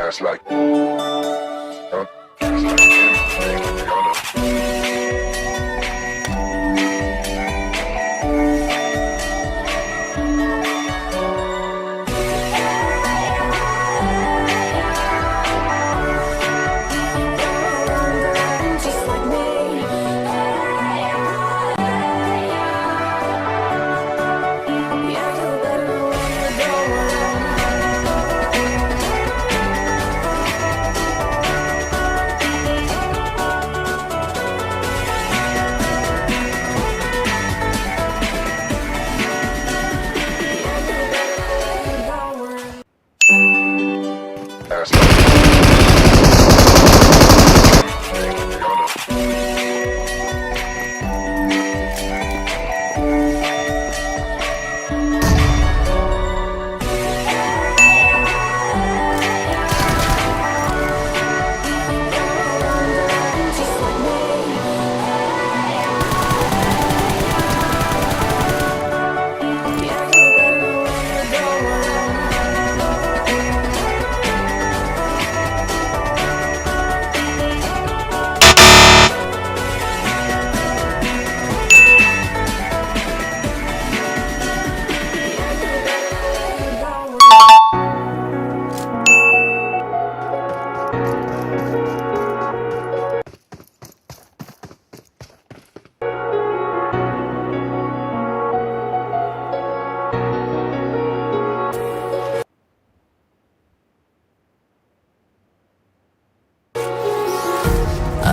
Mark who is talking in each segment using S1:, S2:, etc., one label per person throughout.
S1: That's like, that's like,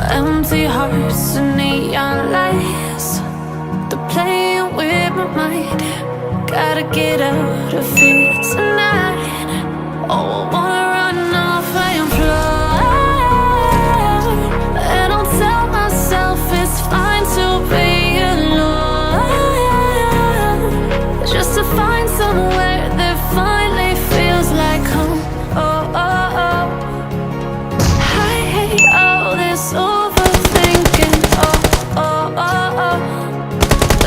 S2: empty hearts and neon lights, they're playing with my mind. Gotta get out of here tonight. Oh, I wanna run off and fly, and I'll tell myself it's fine to be alone, just to find somewhere that finally feels like home. Oh, oh, oh. I hate all this overthinking. Oh, oh, oh, oh.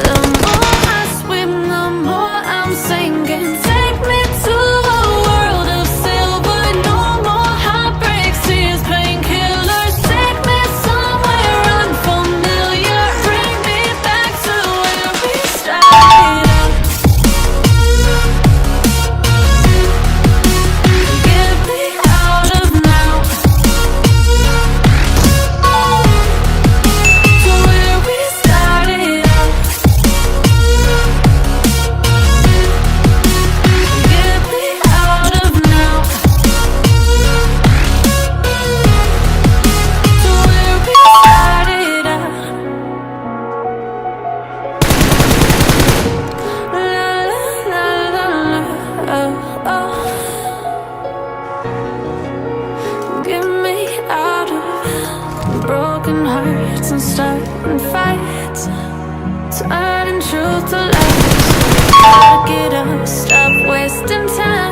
S2: The more I swim, the more I'm sinking. Take me to a world of silver. No more heartbreaks, tears, painkillers. Take me somewhere unfamiliar. Bring me back to where we started. Get me out of now, to where we started out. Get me out of now, to where we started out. La la la la la, oh, oh. Get me out of broken hearts and starting fights, turning truth to lies. Gotta get up, stop wasting time.